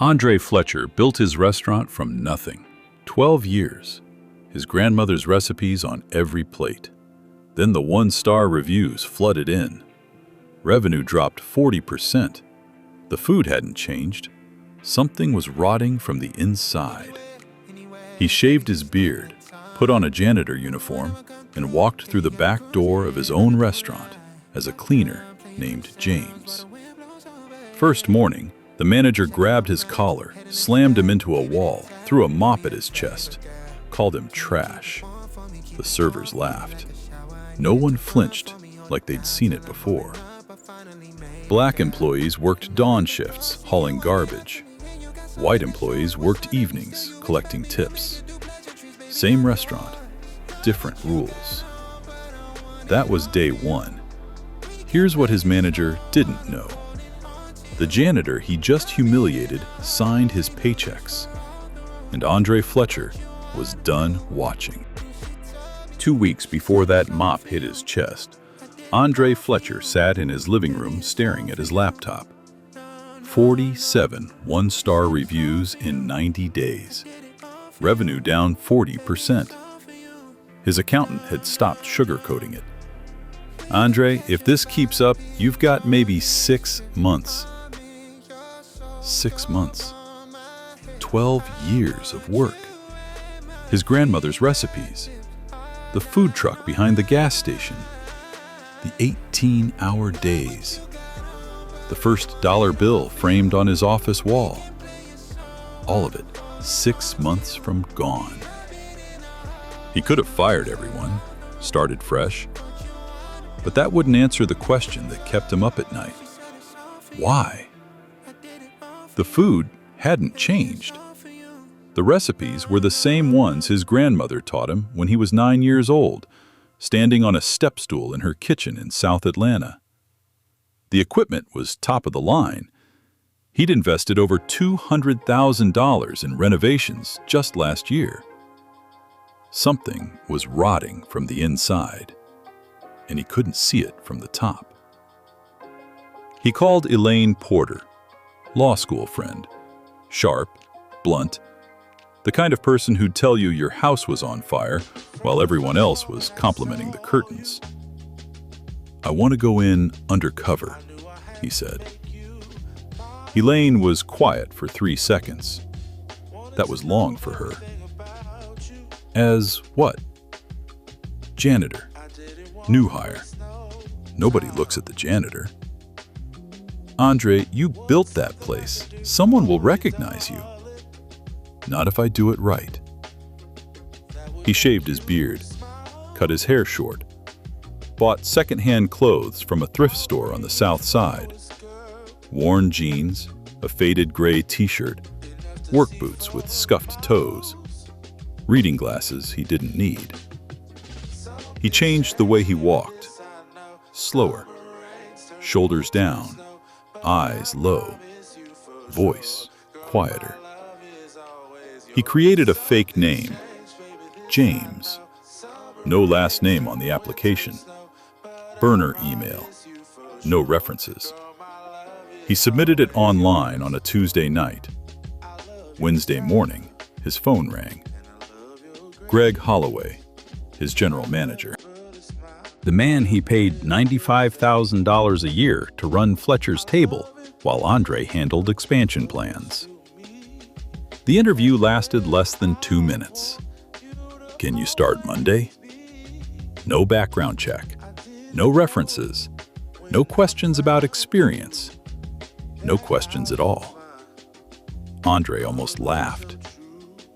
Andre Fletcher built his restaurant from nothing. 12 years. His grandmother's recipes on every plate. Then the one-star reviews flooded in. Revenue dropped 40%. The food hadn't changed. Something was rotting from the inside. He shaved his beard, put on a janitor uniform, and walked through the back door of his own restaurant as a cleaner named James. First morning, the manager grabbed his collar, slammed him into a wall, threw a mop at his chest, called him trash. The servers laughed. No one flinched like they'd seen it before. Black employees worked dawn shifts, hauling garbage. White employees worked evenings, collecting tips. Same restaurant, different rules. That was day one. Here's what his manager didn't know. The janitor he just humiliated signed his paychecks, and Andre Fletcher was done watching. 2 weeks before that mop hit his chest, Andre Fletcher sat in his living room staring at his laptop. 47 one-star reviews in 90 days. Revenue down 40%. His accountant had stopped sugarcoating it. Andre, if this keeps up, you've got maybe 6 months. 6 months. 12 years of work. His grandmother's recipes. The food truck behind the gas station. The 18-hour days. The first dollar bill framed on his office wall. All of it 6 months from gone. He could have fired everyone, started fresh. But that wouldn't answer the question that kept him up at night. Why? The food hadn't changed. The recipes were the same ones his grandmother taught him when he was 9 years old, standing on a step stool in her kitchen in South Atlanta. The equipment was top of the line. He'd invested over $200,000 in renovations just last year. Something was rotting from the inside, and he couldn't see it from the top. He called Elaine Porter, law school friend, sharp, blunt, the kind of person who'd tell you your house was on fire while everyone else was complimenting the curtains. "I want to go in undercover," he said. Elaine was quiet for 3 seconds. That was long for her. "As what?" "Janitor. New hire. Nobody looks at the janitor." "Andre, you built that place. Someone will recognize you." "Not if I do it right." He shaved his beard, cut his hair short, bought secondhand clothes from a thrift store on the south side. Worn jeans, a faded gray t-shirt, work boots with scuffed toes, reading glasses he didn't need. He changed the way he walked. Slower, shoulders down, eyes low, voice quieter. He created a fake name, James. No last name on the application. Burner email. No references. He submitted it online on a Tuesday night. Wednesday morning, his phone rang. Greg Holloway, his general manager. The man he paid $95,000 a year to run Fletcher's table while Andre handled expansion plans. The interview lasted less than 2 minutes. "Can you start Monday?" No background check. No references. No questions about experience. No questions at all. Andre almost laughed.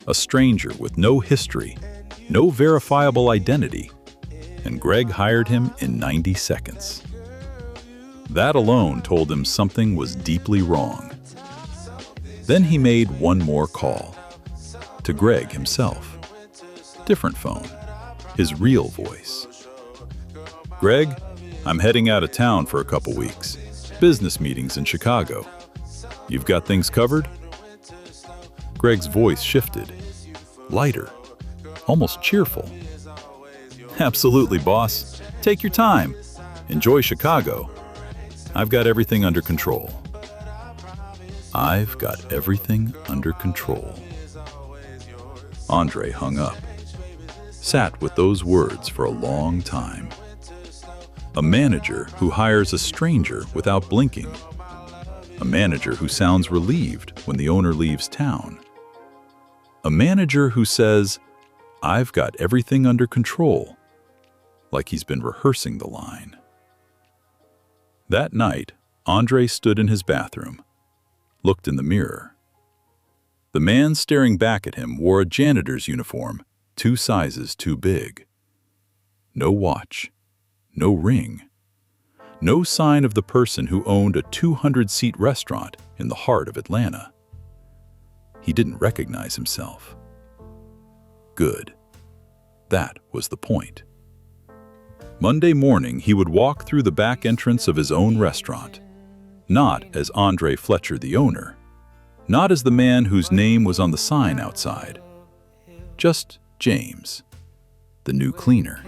A stranger with no history, no verifiable identity, and Greg hired him in 90 seconds. That alone told him something was deeply wrong. Then he made one more call. To Greg himself. Different phone. His real voice. "Greg, I'm heading out of town for a couple weeks. Business meetings in Chicago. You've got things covered?" Greg's voice shifted. Lighter. Almost cheerful. "Absolutely, boss. Take your time. Enjoy Chicago. I've got everything under control." I've got everything under control. Andre hung up, sat with those words for a long time. A manager who hires a stranger without blinking. A manager who sounds relieved when the owner leaves town. A manager who says, "I've got everything under control," like he's been rehearsing the line. That night, Andre stood in his bathroom, looked in the mirror. The man staring back at him wore a janitor's uniform, 2 sizes too big. No watch, no ring, no sign of the person who owned a 200-seat restaurant in the heart of Atlanta. He didn't recognize himself. Good. That was the point. Monday morning, he would walk through the back entrance of his own restaurant, not as Andre Fletcher, the owner, not as the man whose name was on the sign outside, just James, the new cleaner,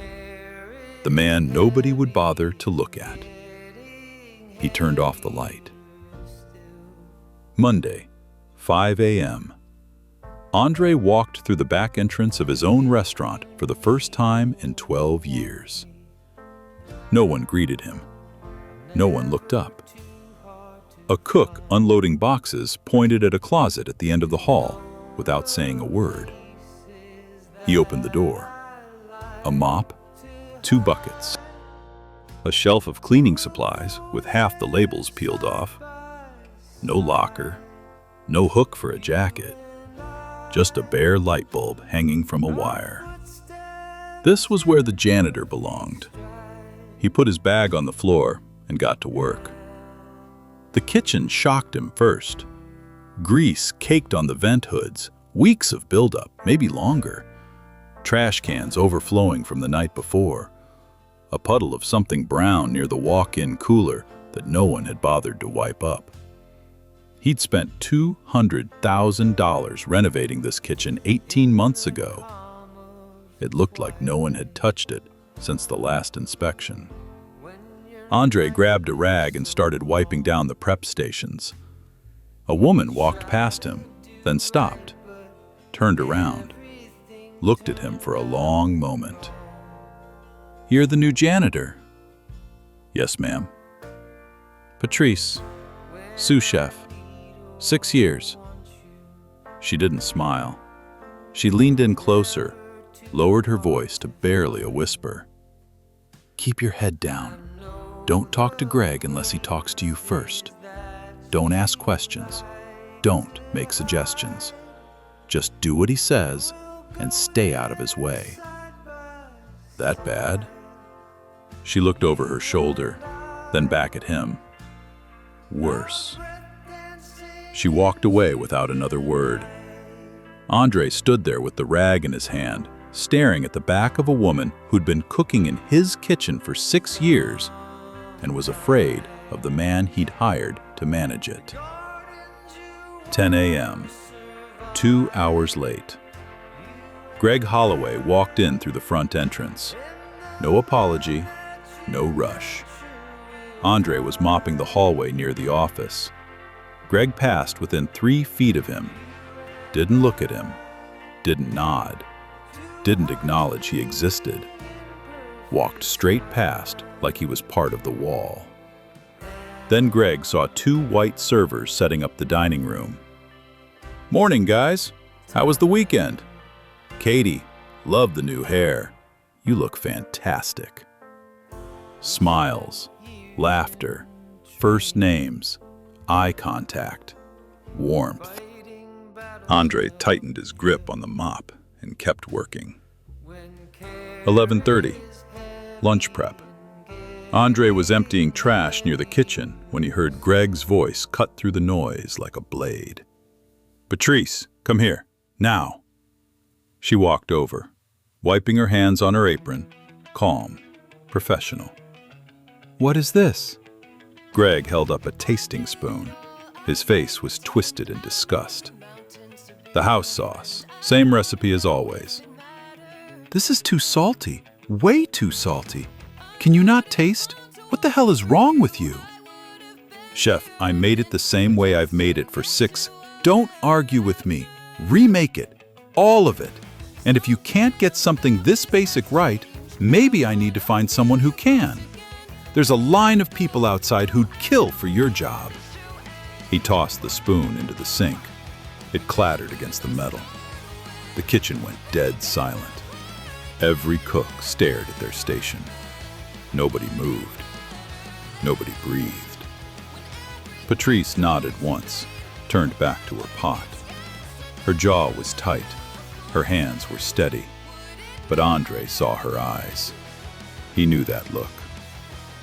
the man nobody would bother to look at. He turned off the light. Monday, 5 a.m. Andre walked through the back entrance of his own restaurant for the first time in 12 years. No one greeted him. No one looked up. A cook unloading boxes pointed at a closet at the end of the hall without saying a word. He opened the door. A mop, 2 buckets, a shelf of cleaning supplies with half the labels peeled off, no locker, no hook for a jacket, just a bare light bulb hanging from a wire. This was where the janitor belonged. He put his bag on the floor and got to work. The kitchen shocked him first. Grease caked on the vent hoods, weeks of buildup, maybe longer. Trash cans overflowing from the night before. A puddle of something brown near the walk-in cooler that no one had bothered to wipe up. He'd spent $200,000 renovating this kitchen 18 months ago. It looked like no one had touched it since the last inspection. Andre grabbed a rag and started wiping down the prep stations. A woman walked past him, then stopped, turned around, looked at him for a long moment. "You're the new janitor?" "Yes, ma'am." "Patrice, sous chef, 6 years." She didn't smile. She leaned in closer, lowered her voice to barely a whisper. "Keep your head down. Don't talk to Greg unless he talks to you first. Don't ask questions. Don't make suggestions. Just do what he says and stay out of his way." "That bad?" She looked over her shoulder, then back at him. "Worse." She walked away without another word. Andre stood there with the rag in his hand, staring at the back of a woman who'd been cooking in his kitchen for 6 years and was afraid of the man he'd hired to manage it. 10 a.m., 2 hours late. Greg Holloway walked in through the front entrance. No apology, no rush. Andre was mopping the hallway near the office. Greg passed within 3 feet of him, didn't look at him, didn't nod, didn't acknowledge he existed. Walked straight past like he was part of the wall. Then Greg saw 2 white servers setting up the dining room. "Morning, guys. How was the weekend?" "Katie, love the new hair. You look fantastic." Smiles, laughter, first names, eye contact, warmth. Andre tightened his grip on the mop and kept working. 11:30. Lunch prep. Andre was emptying trash near the kitchen when he heard Greg's voice cut through the noise like a blade. "Patrice, come here, now." She walked over, wiping her hands on her apron, calm, professional. "What is this?" Greg held up a tasting spoon. His face was twisted in disgust. "The house sauce, same recipe as always." "This is too salty, way too salty. Can you not taste? What the hell is wrong with you?" Chef, I made it the same way I've made it for 6. Don't argue with me. Remake it. All of it. And if you can't get something this basic right, maybe I need to find someone who can. There's a line of people outside who'd kill for your job. He tossed the spoon into the sink. It clattered against the metal. The kitchen went dead silent. Every cook stared at their station. Nobody moved. Nobody breathed. Patrice nodded once, turned back to her pot. Her jaw was tight. Her hands were steady. But Andre saw her eyes. He knew that look.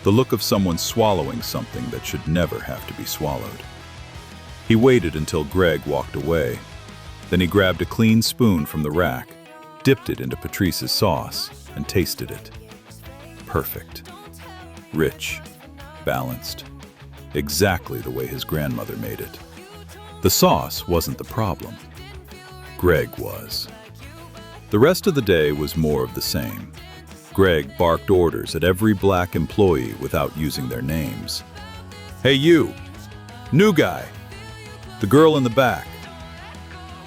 The look of someone swallowing something that should never have to be swallowed. He waited until Greg walked away. Then he grabbed a clean spoon from the rack, dipped it into Patrice's sauce, and tasted it. Perfect. Rich. Balanced. Exactly the way his grandmother made it. The sauce wasn't the problem. Greg was. The rest of the day was more of the same. Greg barked orders at every black employee without using their names. Hey you! New guy! The girl in the back!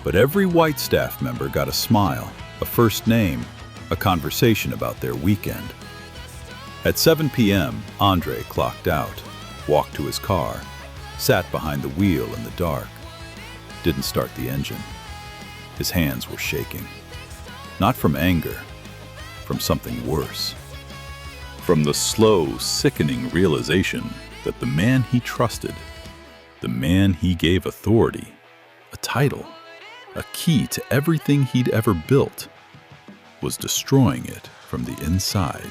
But every white staff member got a smile, a first name, a conversation about their weekend. At 7 p.m., Andre clocked out, walked to his car, sat behind the wheel in the dark. Didn't start the engine. His hands were shaking. Not from anger, from something worse. From the slow, sickening realization that the man he trusted, the man he gave authority, a title, a key to everything he'd ever built, was destroying it from the inside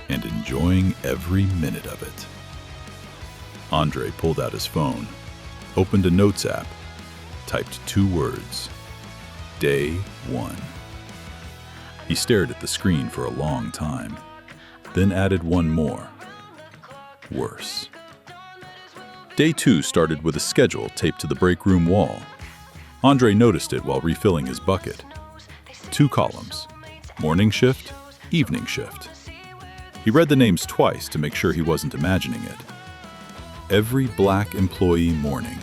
and enjoying every minute of it. Andre pulled out his phone, opened a notes app, typed 2 words, Day 1. He stared at the screen for a long time, then added one more, worse. Day 2 started with a schedule taped to the break room wall. Andre noticed it while refilling his bucket. 2 columns, morning shift, evening shift. He read the names twice to make sure he wasn't imagining it. Every black employee morning,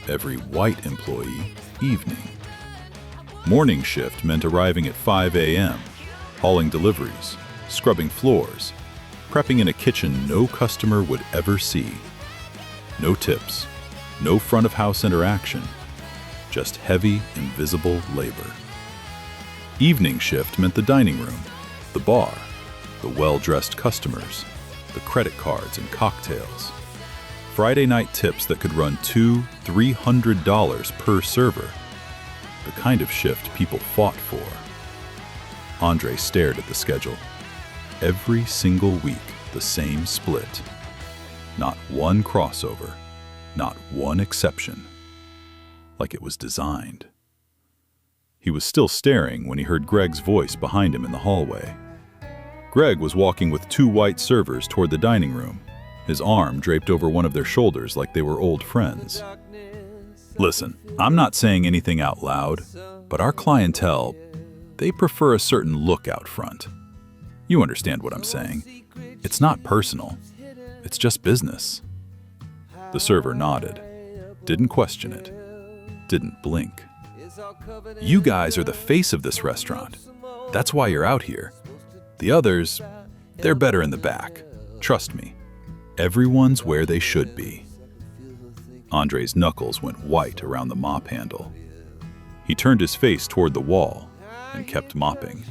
every white employee evening. Morning shift meant arriving at 5 a.m., hauling deliveries, scrubbing floors, prepping in a kitchen no customer would ever see. No tips, no front-of-house interaction, just heavy, invisible labor. Evening shift meant the dining room, the bar, the well-dressed customers, the credit cards and cocktails. Friday night tips that could run $200-300 per server. The kind of shift people fought for. Andre stared at the schedule. Every single week, the same split. Not one crossover, not one exception. Like it was designed. He was still staring when he heard Greg's voice behind him in the hallway. Greg was walking with 2 white servers toward the dining room, his arm draped over one of their shoulders like they were old friends. Listen, I'm not saying anything out loud, but our clientele, they prefer a certain look out front. You understand what I'm saying. It's not personal. It's just business. The server nodded, didn't question it, didn't blink. You guys are the face of this restaurant. That's why you're out here. The others, they're better in the back. Trust me. Everyone's where they should be. Andre's knuckles went white around the mop handle. He turned his face toward the wall and kept mopping.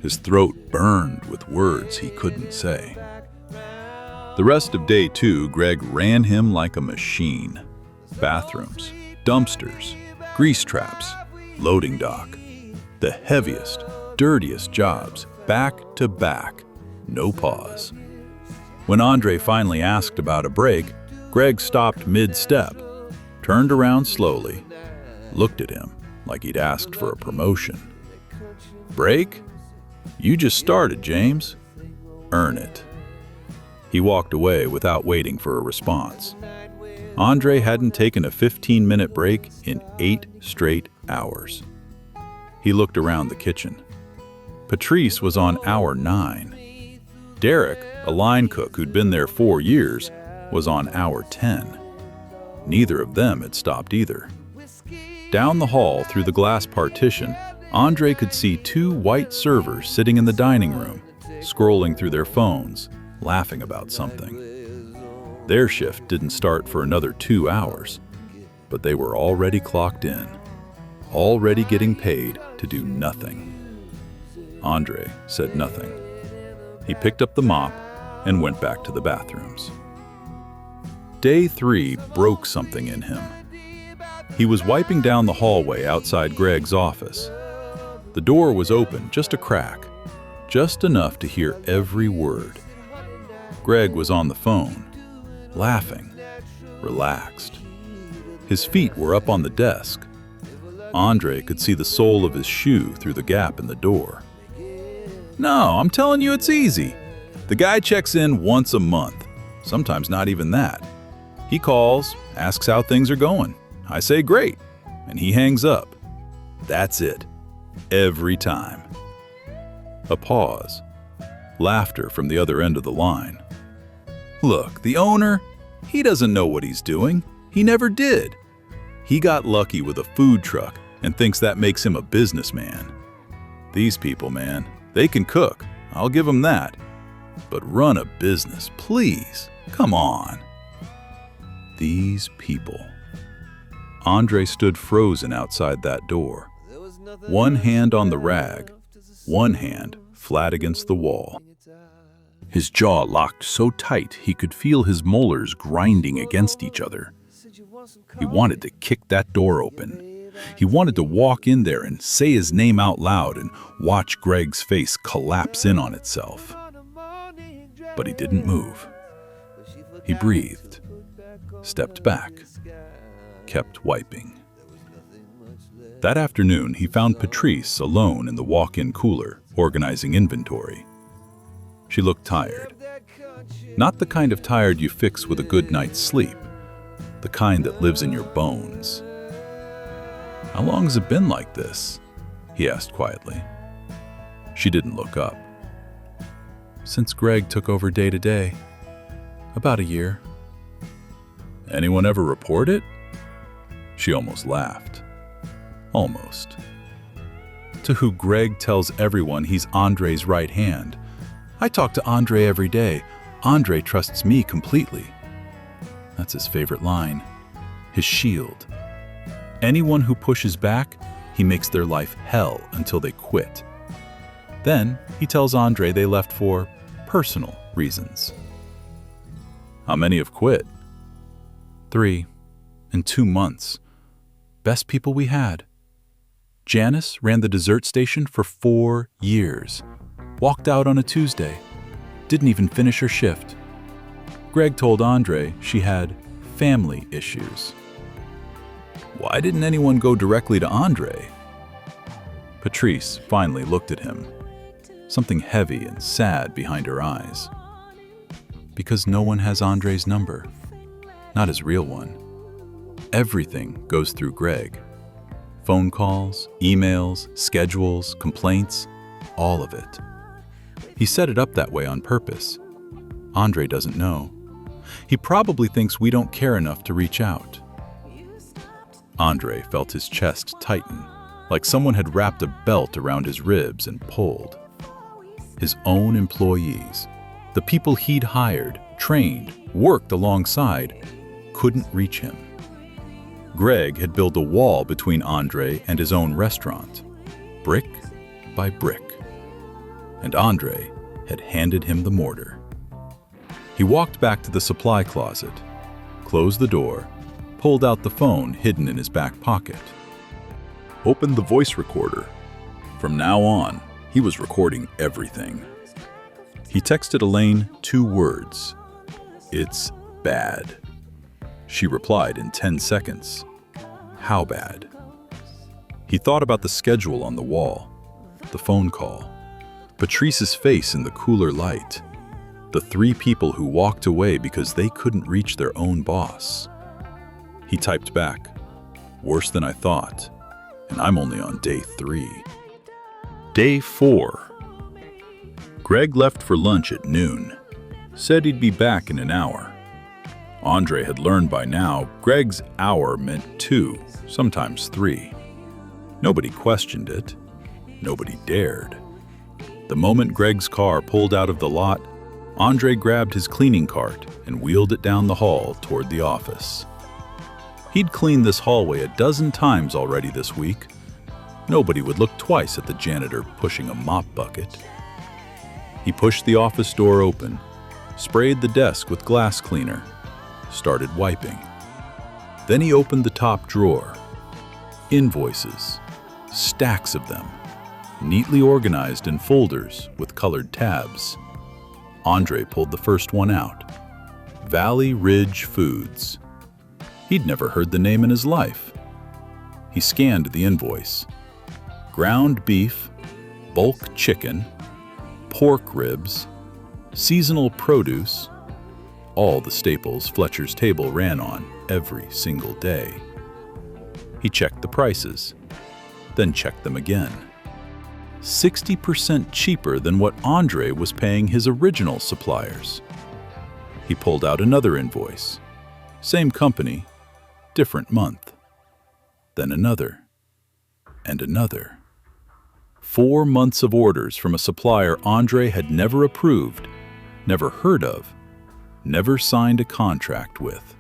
His throat burned with words he couldn't say. The rest of day 2, Greg ran him like a machine. Bathrooms, dumpsters, grease traps, loading dock. The heaviest, dirtiest jobs, back to back, no pause. When Andre finally asked about a break, Greg stopped mid-step, turned around slowly, looked at him like he'd asked for a promotion. Break? You just started, James. Earn it. He walked away without waiting for a response. Andre hadn't taken a 15-minute break in 8 straight hours. He looked around the kitchen. Patrice was on hour 9. Derek, a line cook who'd been there 4 years, was on hour 10. Neither of them had stopped either. Down the hall through the glass partition, Andre could see two white servers sitting in the dining room, scrolling through their phones, laughing about something. Their shift didn't start for another 2 hours, but they were already clocked in, already getting paid to do nothing. Andre said nothing. He picked up the mop and went back to the bathrooms. Day 3 broke something in him. He was wiping down the hallway outside Greg's office. The door was open, just a crack, just enough to hear every word. Greg was on the phone, laughing, relaxed. His feet were up on the desk. Andre could see the sole of his shoe through the gap in the door. "No, I'm telling you it's easy. The guy checks in once a month, sometimes not even that. He calls, asks how things are going. I say great, and he hangs up. That's it. Every time." A pause. Laughter from the other end of the line. "Look, the owner, he doesn't know what he's doing. He never did. He got lucky with a food truck and thinks that makes him a businessman. These people, man, they can cook. I'll give them that. But run a business, please. Come on." These people. Andre stood frozen outside that door, one hand on the rag, one hand flat against the wall. His jaw locked so tight he could feel his molars grinding against each other. He wanted to kick that door open. He wanted to walk in there and say his name out loud and watch Greg's face collapse in on itself. But he didn't move. He breathed, stepped back, kept wiping. That afternoon, he found Patrice alone in the walk-in cooler, organizing inventory. She looked tired. Not the kind of tired you fix with a good night's sleep, the kind that lives in your bones. "How long has it been like this?" he asked quietly. She didn't look up. "Since Greg took over day to day. About a year." "Anyone ever report it?" She almost laughed. Almost. To who Greg tells everyone he's Andre's right hand. "I talk to Andre every day. Andre trusts me completely." That's his favorite line. His shield. Anyone who pushes back, he makes their life hell until they quit. Then he tells Andre they left for personal reasons. "How many have quit?" 3 in 2 months. Best people we had. Janice ran the dessert station for 4 years. Walked out on a Tuesday. Didn't even finish her shift. Greg told Andre she had family issues. Why didn't anyone go directly to Andre? Patrice finally looked at him, something heavy and sad behind her eyes. Because no one has Andre's number, not his real one. Everything goes through Greg. Phone calls, emails, schedules, complaints, all of it. He set it up that way on purpose. Andre doesn't know. He probably thinks we don't care enough to reach out. Andre felt his chest tighten, like someone had wrapped a belt around his ribs and pulled. His own employees, the people he'd hired, trained, worked alongside, couldn't reach him. Greg had built a wall between Andre and his own restaurant, brick by brick. And Andre had handed him the mortar. He walked back to the supply closet, closed the door, pulled out the phone hidden in his back pocket. Opened the voice recorder. From now on, he was recording everything. He texted Elaine 2 words. "It's bad." She replied in 10 seconds. "How bad?" He thought about the schedule on the wall, the phone call, Patrice's face in the cooler light, the 3 people who walked away because they couldn't reach their own boss. He typed back, "Worse than I thought, and I'm only on day 3. Day 4. Greg left for lunch at noon, said he'd be back in an hour. Andre had learned by now Greg's hour meant 2, sometimes 3. Nobody questioned it. Nobody dared. The moment Greg's car pulled out of the lot, Andre grabbed his cleaning cart and wheeled it down the hall toward the office. He'd cleaned this hallway a dozen times already this week. Nobody would look twice at the janitor pushing a mop bucket. He pushed the office door open, sprayed the desk with glass cleaner, started wiping. Then he opened the top drawer. Invoices, stacks of them, neatly organized in folders with colored tabs. Andre pulled the first one out. Valley Ridge Foods. He'd never heard the name in his life. He scanned the invoice. Ground beef, bulk chicken, pork ribs, seasonal produce, all the staples Fletcher's table ran on every single day. He checked the prices, then checked them again. 60% cheaper than what Andre was paying his original suppliers. He pulled out another invoice. Same company, different month. Then another, and another. 4 months of orders from a supplier Andre had never approved, never heard of, never signed a contract with.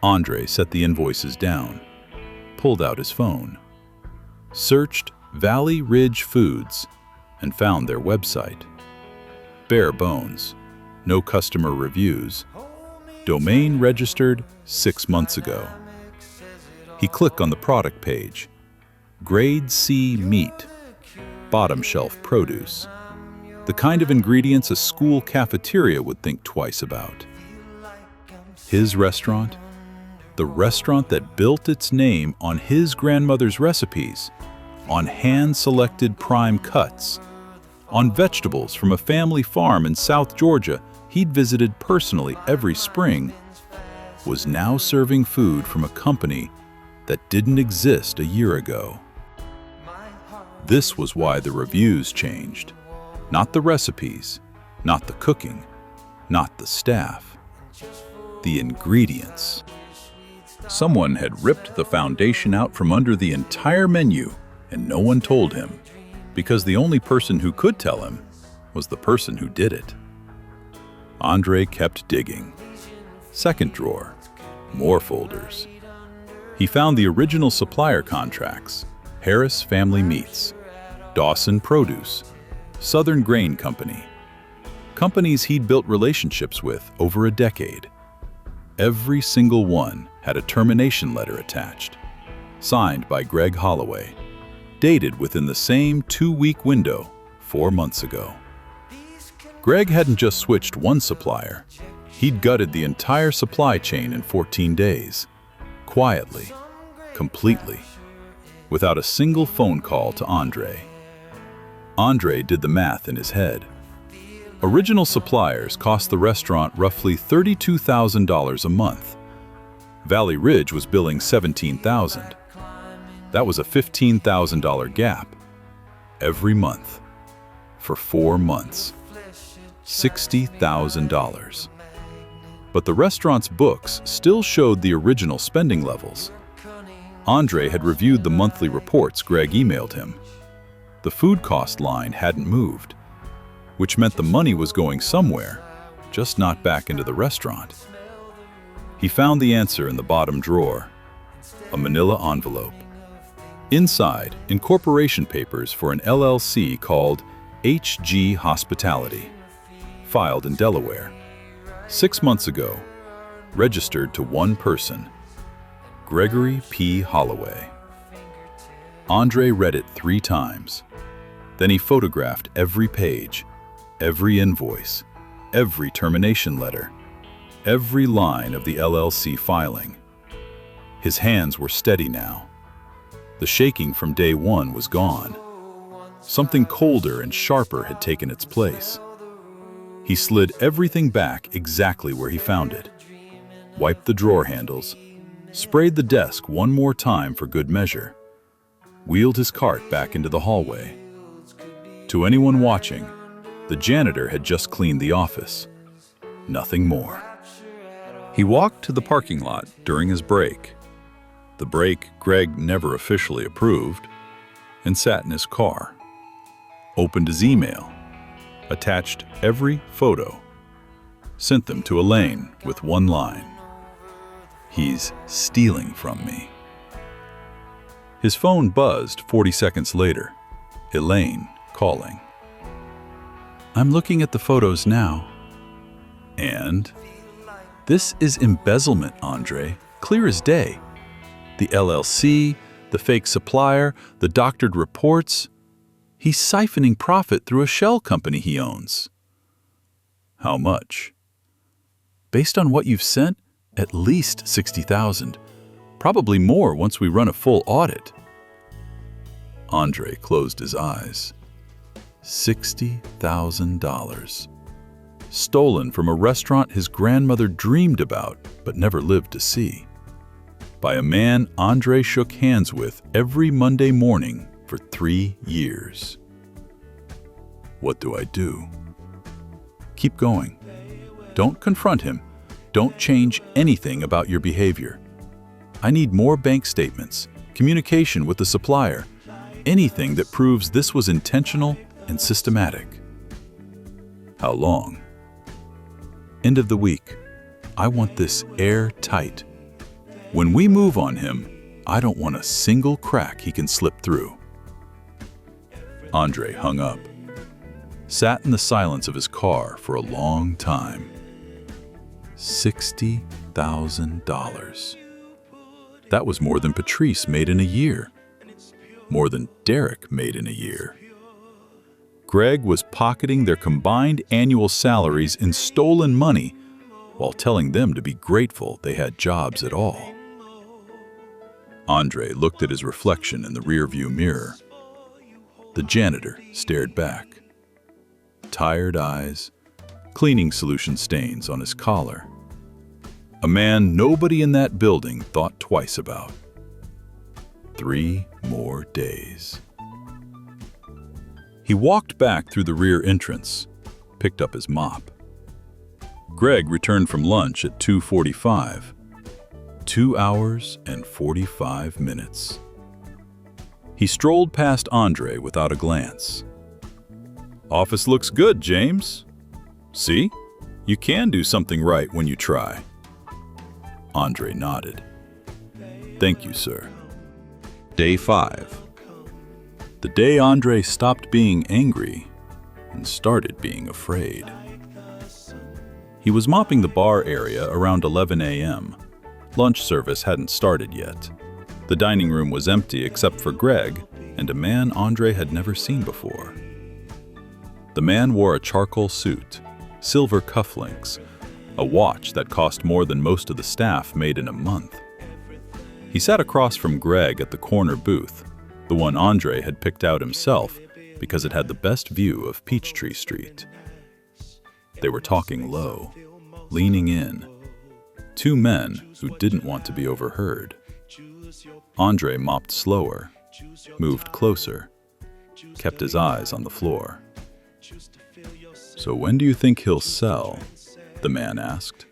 Andre set the invoices down, pulled out his phone, searched Valley Ridge Foods, and found their website. Bare bones, no customer reviews, domain registered 6 months ago. He clicked on the product page. Grade C meat, bottom shelf produce. The kind of ingredients a school cafeteria would think twice about. His restaurant, the restaurant that built its name on his grandmother's recipes, on hand-selected prime cuts, on vegetables from a family farm in South Georgia he'd visited personally every spring, was now serving food from a company that didn't exist a year ago. This was why the reviews changed. Not the recipes, not the cooking, not the staff. The ingredients. Someone had ripped the foundation out from under the entire menu, and no one told him, because the only person who could tell him was the person who did it. Andre kept digging. Second drawer, more folders. He found the original supplier contracts: Harris Family Meats, Dawson Produce, Southern Grain Company. Companies he'd built relationships with over a decade. Every single one had a termination letter attached, signed by Greg Holloway, dated within the same 2-week window 4 months ago. Greg hadn't just switched one supplier. He'd gutted the entire supply chain in 14 days, quietly, completely, without a single phone call to Andre. Andre did the math in his head. Original suppliers cost the restaurant roughly $32,000 a month. Valley Ridge was billing $17,000. That was a $15,000 gap every month for 4 months. $60,000. But the restaurant's books still showed the original spending levels. Andre had reviewed the monthly reports Greg emailed him. The food cost line hadn't moved, which meant the money was going somewhere, just not back into the restaurant. He found the answer in the bottom drawer, a manila envelope. Inside, incorporation papers for an LLC called HG Hospitality, filed in Delaware. 6 months ago, registered to one person, Gregory P. Holloway. Andre read it 3 times. Then he photographed every page, every invoice, every termination letter, every line of the LLC filing. His hands were steady now. The shaking from day one was gone. Something colder and sharper had taken its place. He slid everything back exactly where he found it, wiped the drawer handles, sprayed the desk one more time for good measure, wheeled his cart back into the hallway. To anyone watching, the janitor had just cleaned the office. Nothing more. He walked to the parking lot during his break, the break Greg never officially approved, and sat in his car, opened his email, attached every photo, sent them to Elaine with one line: "He's stealing from me." His phone buzzed 40 seconds later. Elaine calling. "I'm looking at the photos now." And this is embezzlement, Andre, clear as day. The LLC, the fake supplier, the doctored reports. He's siphoning profit through a shell company he owns. How much? Based on what you've sent, at least $60,000. Probably more once we run a full audit. Andre closed his eyes. $60,000. Stolen from a restaurant his grandmother dreamed about but never lived to see. By a man Andre shook hands with every Monday morning for 3 years. What do I do? Keep going. Don't confront him. Don't change anything about your behavior. I need more bank statements, communication with the supplier, anything that proves this was intentional and systematic. How long? End of the week. I want this airtight. When we move on him, I don't want a single crack he can slip through. Andre hung up, sat in the silence of his car for a long time. $60,000. That was more than Patrice made in a year. More than Derek made in a year. Greg was pocketing their combined annual salaries in stolen money while telling them to be grateful they had jobs at all. Andre looked at his reflection in the rearview mirror. The janitor stared back. Tired eyes, cleaning solution stains on his collar. A man nobody in that building thought twice about. 3 more days. He walked back through the rear entrance, picked up his mop. Greg returned from lunch at 2:45. 2 hours and 45 minutes. He strolled past Andre without a glance. "Office looks good, James. See? You can do something right when you try." Andre nodded. "Thank you, sir." Day 5. The day Andre stopped being angry and started being afraid. He was mopping the bar area around 11 a.m. Lunch service hadn't started yet. The dining room was empty except for Greg and a man Andre had never seen before. The man wore a charcoal suit, silver cufflinks, a watch that cost more than most of the staff made in a month. He sat across from Greg at the corner booth, the one Andre had picked out himself because it had the best view of Peachtree Street. They were talking low, leaning in. 2 men who didn't want to be overheard. Andre mopped slower, moved closer, kept his eyes on the floor. "So when do you think he'll sell?" the man asked.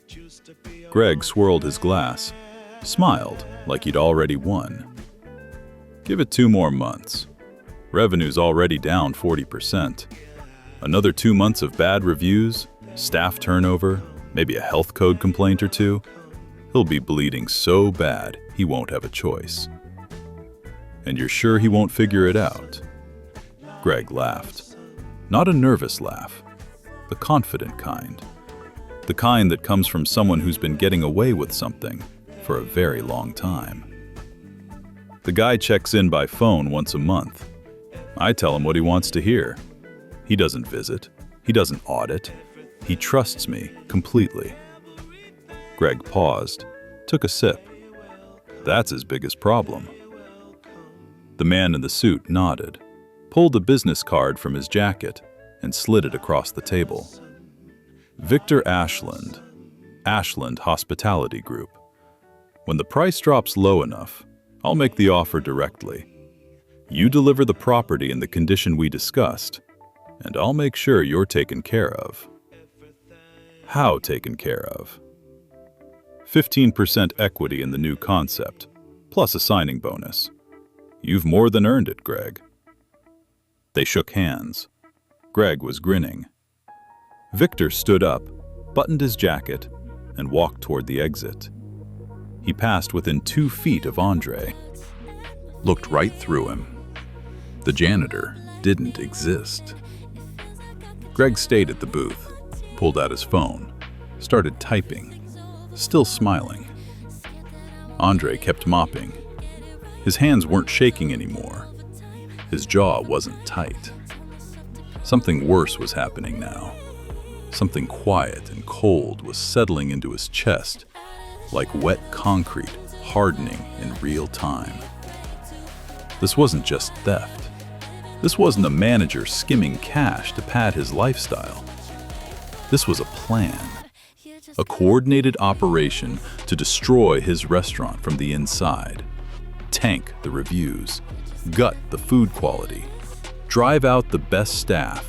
Greg swirled his glass, smiled like he'd already won. "Give it 2 more months. Revenue's already down 40%. Another 2 months of bad reviews, staff turnover, maybe a health code complaint or 2. He'll be bleeding so bad he won't have a choice." "And you're sure he won't figure it out?" Greg laughed. Not a nervous laugh, the confident kind. The kind that comes from someone who's been getting away with something for a very long time. "The guy checks in by phone once a month. I tell him what he wants to hear. He doesn't visit. He doesn't audit. He trusts me completely." Greg paused, took a sip. "That's his biggest problem." The man in the suit nodded, pulled a business card from his jacket, and slid it across the table. "Victor Ashland, Ashland Hospitality Group. When the price drops low enough, I'll make the offer directly. You deliver the property in the condition we discussed, and I'll make sure you're taken care of." "How taken care of?" 15% equity in the new concept, plus a signing bonus. You've more than earned it, Greg. They shook hands. Greg was grinning. Victor stood up, buttoned his jacket, and walked toward the exit. He passed within 2 feet of Andre, looked right through him. The janitor didn't exist. Greg stayed at the booth, pulled out his phone, started typing, still smiling. Andre kept mopping. His hands weren't shaking anymore. His jaw wasn't tight. Something worse was happening now. Something quiet and cold was settling into his chest, like wet concrete hardening in real time. This wasn't just theft. This wasn't a manager skimming cash to pad his lifestyle. This was a plan. A coordinated operation to destroy his restaurant from the inside. Tank the reviews. Gut the food quality. Drive out the best staff.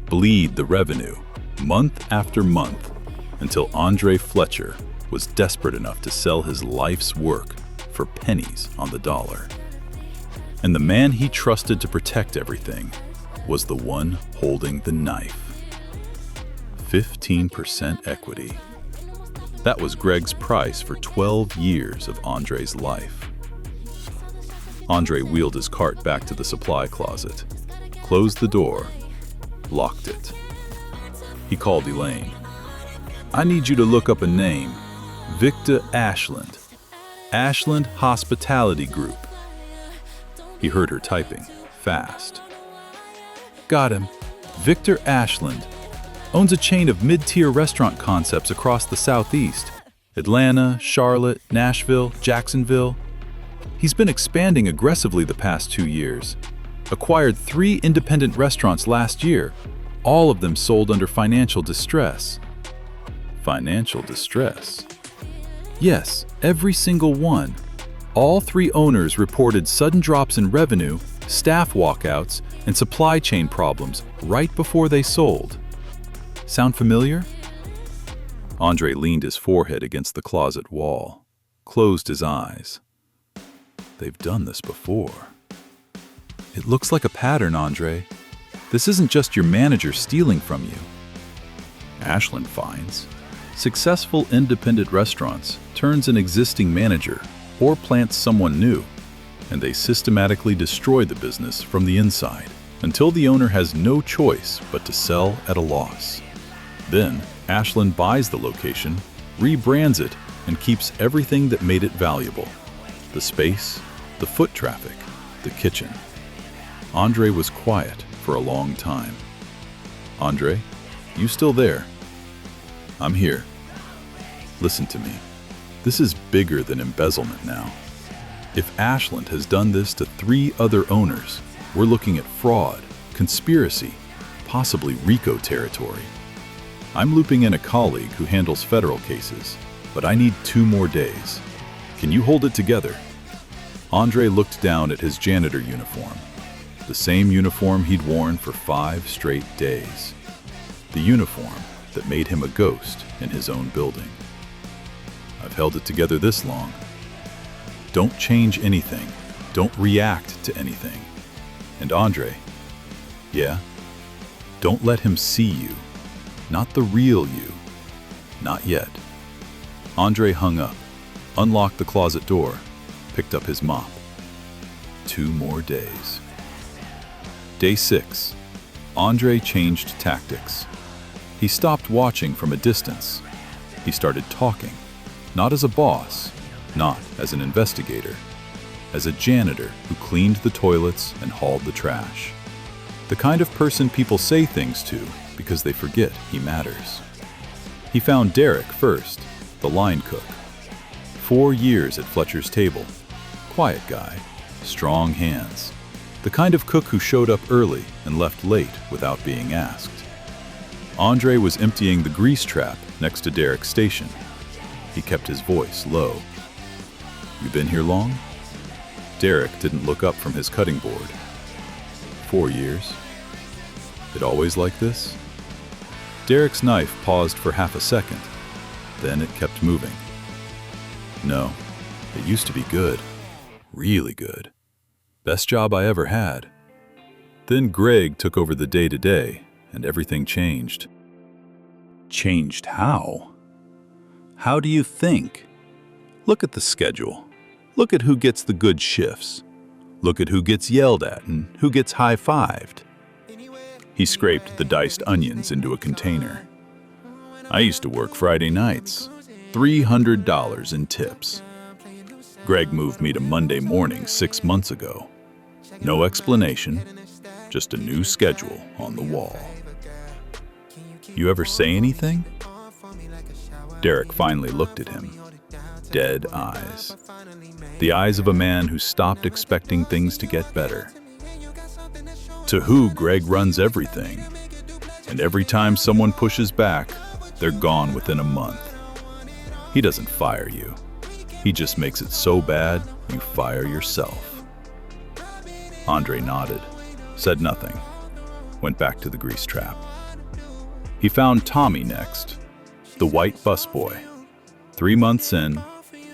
Bleed the revenue, month after month, until Andre Fletcher was desperate enough to sell his life's work for pennies on the dollar. And the man he trusted to protect everything was the one holding the knife. 15% equity. That was Greg's price for 12 years of Andre's life. Andre wheeled his cart back to the supply closet, closed the door, locked it. He called Elaine. I need you to look up a name. Victor Ashland. Ashland Hospitality Group. He heard her typing, fast. Got him. Victor Ashland. Owns a chain of mid-tier restaurant concepts across the Southeast. Atlanta, Charlotte, Nashville, Jacksonville. He's been expanding aggressively the past 2 years. Acquired 3 independent restaurants last year. All of them sold under financial distress. Financial distress? Yes, every single one. All 3 owners reported sudden drops in revenue, staff walkouts, and supply chain problems right before they sold. Sound familiar? Andre leaned his forehead against the closet wall, closed his eyes. They've done this before. It looks like a pattern, Andre. This isn't just your manager stealing from you. Ashland finds successful independent restaurants turns an existing manager or plants someone new, and they systematically destroy the business from the inside until the owner has no choice but to sell at a loss. Then, Ashland buys the location, rebrands it, and keeps everything that made it valuable. The space, the foot traffic, the kitchen. Andre was quiet for a long time. Andre, you still there? I'm here. Listen to me. This is bigger than embezzlement now. If Ashland has done this to 3 other owners, we're looking at fraud, conspiracy, possibly RICO territory. I'm looping in a colleague who handles federal cases, but I need 2 more days. Can you hold it together? Andre looked down at his janitor uniform, the same uniform he'd worn for 5 straight days. The uniform that made him a ghost in his own building. I've held it together this long. Don't change anything. Don't react to anything. And Andre, yeah, don't let him see you. Not the real you. Not yet. Andre hung up, unlocked the closet door, picked up his mop. 2 more days. Day 6. Andre changed tactics. He stopped watching from a distance. He started talking, not as a boss, not as an investigator, as a janitor who cleaned the toilets and hauled the trash. The kind of person people say things to because they forget he matters. He found Derek first, the line cook. 4 years at Fletcher's table. Quiet guy, strong hands. The kind of cook who showed up early and left late without being asked. Andre was emptying the grease trap next to Derek's station. He kept his voice low. You been here long? Derek didn't look up from his cutting board. 4 years. It always like this? Derek's knife paused for half a second. Then it kept moving. No, it used to be good. Really good. Best job I ever had. Then Greg took over the day-to-day, and everything changed. Changed how? How do you think? Look at the schedule. Look at who gets the good shifts. Look at who gets yelled at and who gets high-fived. He scraped the diced onions into a container. I used to work Friday nights. $300 in tips. Greg moved me to Monday morning 6 months ago. No explanation, just a new schedule on the wall. You ever say anything? Derek finally looked at him. Dead eyes. The eyes of a man who stopped expecting things to get better. To who Greg runs everything. And every time someone pushes back, they're gone within a month. He doesn't fire you. He just makes it so bad, you fire yourself. Andre nodded, said nothing, went back to the grease trap. He found Tommy next, the white busboy. 3 months in,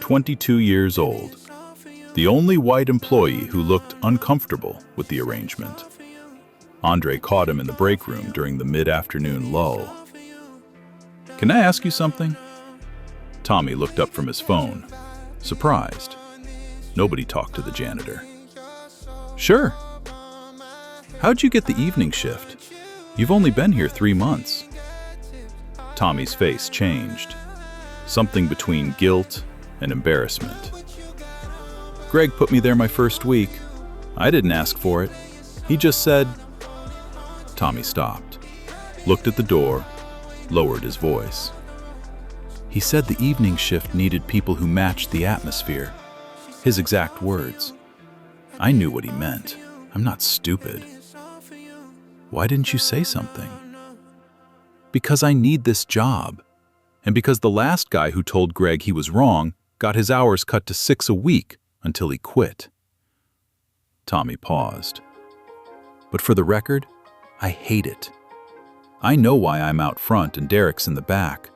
22 years old. The only white employee who looked uncomfortable with the arrangement. Andre caught him in the break room during the mid-afternoon lull. Can I ask you something? Tommy looked up from his phone, surprised. Nobody talked to the janitor. Sure. How'd you get the evening shift? You've only been here 3 months. Tommy's face changed, something between guilt and embarrassment. Greg put me there my first week. I didn't ask for it. He just said... Tommy stopped, looked at the door, lowered his voice. He said the evening shift needed people who matched the atmosphere. His exact words. I knew what he meant. I'm not stupid. Why didn't you say something? Because I need this job. And because the last guy who told Greg he was wrong got his hours cut to 6 a week until he quit. Tommy paused. But for the record, I hate it. I know why I'm out front and Derek's in the back.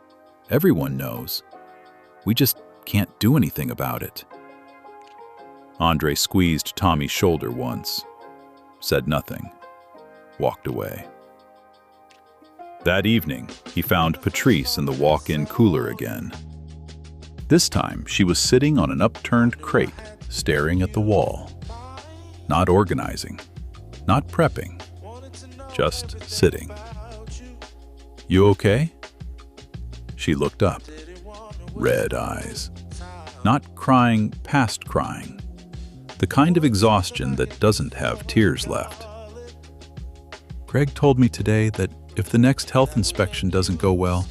Everyone knows. We just can't do anything about it. Andre squeezed Tommy's shoulder once, said nothing, walked away. That evening, he found Patrice in the walk-in cooler again. This time, she was sitting on an upturned crate, staring at the wall. Not organizing, not prepping, just sitting. You okay? She looked up, red eyes. Not crying past crying. The kind of exhaustion that doesn't have tears left. Greg told me today that if the next health inspection doesn't go well,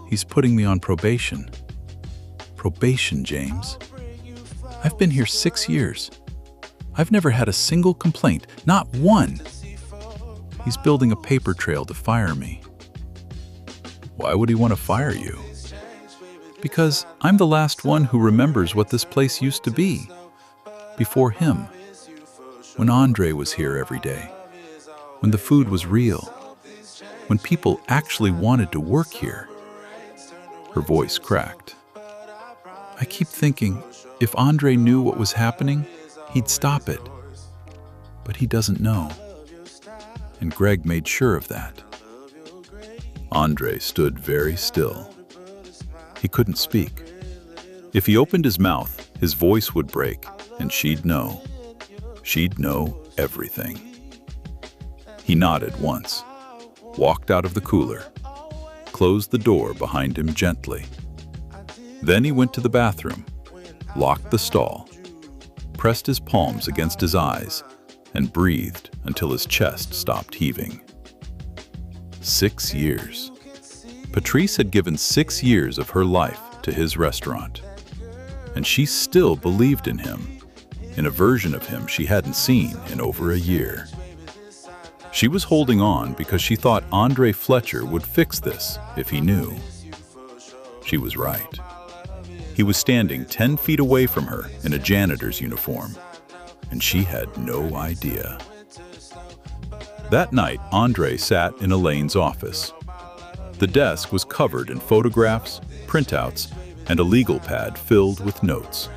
he's putting me on probation. Probation, James. I've been here 6 years. I've never had a single complaint, not one. He's building a paper trail to fire me. Why would he want to fire you? Because I'm the last one who remembers what this place used to be. Before him. When Andre was here every day. When the food was real. When people actually wanted to work here. Her voice cracked. I keep thinking, if Andre knew what was happening, he'd stop it. But he doesn't know. And Greg made sure of that. Andre stood very still. He couldn't speak. If he opened his mouth, his voice would break, and she'd know. She'd know everything. He nodded once, walked out of the cooler, closed the door behind him gently. Then he went to the bathroom, locked the stall, pressed his palms against his eyes, and breathed until his chest stopped heaving. 6 years. Patrice had given 6 years of her life to his restaurant. And she still believed in him, in a version of him she hadn't seen in over a year. She was holding on because she thought Andre Fletcher would fix this if he knew. She was right. He was standing 10 feet away from her in a janitor's uniform, and she had no idea. That night, Andre sat in Elaine's office. The desk was covered in photographs, printouts, and a legal pad filled with notes.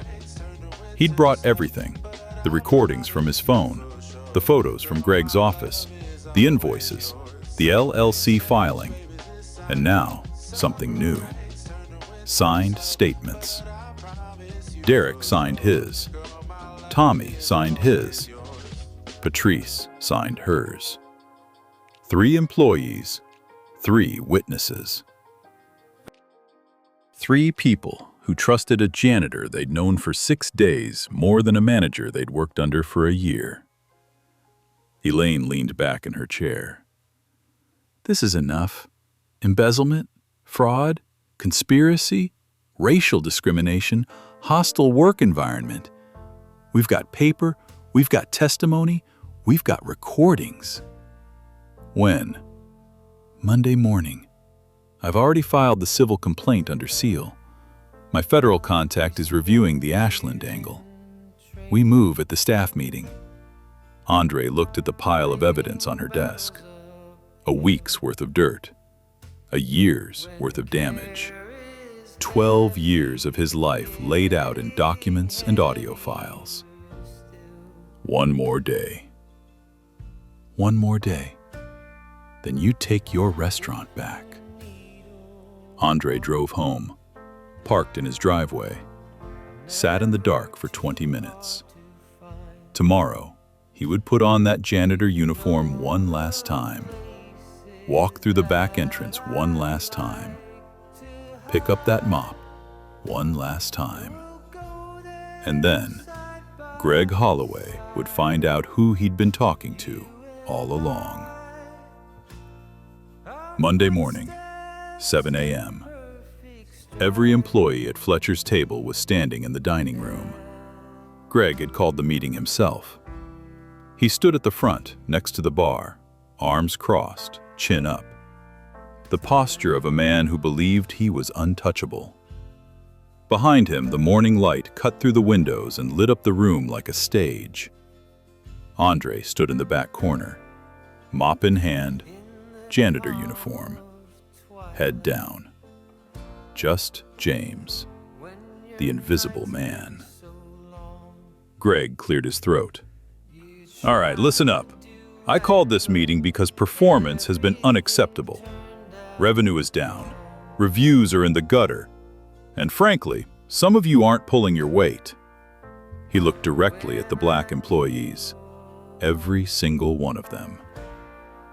He'd brought everything: the recordings from his phone, the photos from Greg's office, the invoices, the LLC filing, and now something new. Signed statements. Derek signed his. Tommy signed his. Patrice signed hers. 3 employees, 3 witnesses. 3 people who trusted a janitor they'd known for 6 days more than a manager they'd worked under for a year. Elaine leaned back in her chair. This is enough. Embezzlement, fraud, conspiracy, racial discrimination, hostile work environment. We've got paper, we've got testimony, we've got recordings. When? Monday morning. I've already filed the civil complaint under seal. My federal contact is reviewing the Ashland angle. We move at the staff meeting. Andre looked at the pile of evidence on her desk. A week's worth of dirt. A year's worth of damage. 12 years of his life laid out in documents and audio files. One more day. One more day. Then you take your restaurant back. Andre drove home, parked in his driveway, sat in the dark for 20 minutes. Tomorrow, he would put on that janitor uniform one last time, walk through the back entrance one last time, pick up that mop one last time. And then, Greg Holloway would find out who he'd been talking to all along. Monday morning, 7 a.m. Every employee at Fletcher's table was standing in the dining room. Greg had called the meeting himself. He stood at the front, next to the bar, arms crossed, chin up. The posture of a man who believed he was untouchable. Behind him, the morning light cut through the windows and lit up the room like a stage. Andre stood in the back corner, mop in hand, janitor uniform, head down. Just James, the invisible man. Greg cleared his throat. All right, listen up. I called this meeting because performance has been unacceptable. Revenue is down, reviews are in the gutter, and frankly, some of you aren't pulling your weight. He looked directly at the black employees, every single one of them.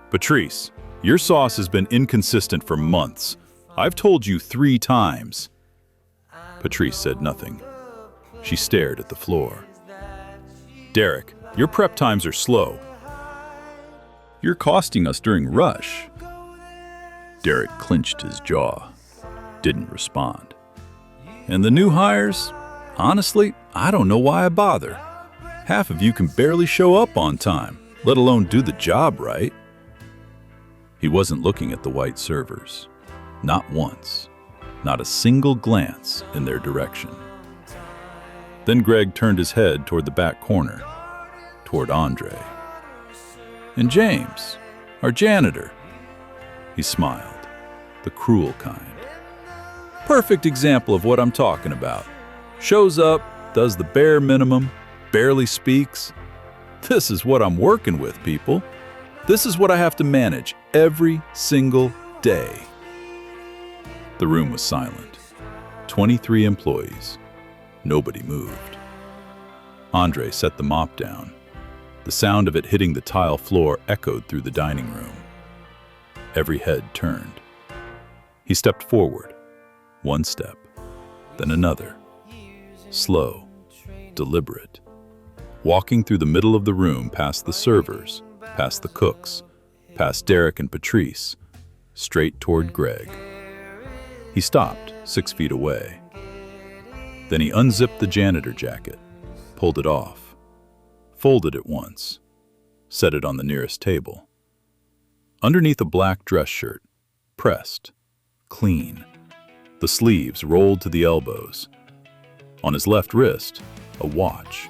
Patrice, your sauce has been inconsistent for months. I've told you 3 times. Patrice said nothing. She stared at the floor. Derek, your prep times are slow. You're costing us during rush. Derek clenched his jaw, didn't respond. And the new hires? Honestly, I don't know why I bother. Half of you can barely show up on time, let alone do the job right. He wasn't looking at the white servers. Not once. Not a single glance in their direction. Then Greg turned his head toward the back corner, toward Andre. And James, our janitor. He smiled, the cruel kind. Perfect example of what I'm talking about. Shows up, does the bare minimum, barely speaks. This is what I'm working with, people. This is what I have to manage every single day. The room was silent. 23 employees. Nobody moved. Andre set the mop down. The sound of it hitting the tile floor echoed through the dining room. Every head turned. He stepped forward, one step, then another. Slow, deliberate. Walking through the middle of the room past the servers, past the cooks, past Derek and Patrice, straight toward Greg. He stopped 6 feet away. Then he unzipped the janitor jacket, pulled it off, folded it once, set it on the nearest table. Underneath a black dress shirt, pressed, clean, the sleeves rolled to the elbows. On his left wrist, a watch.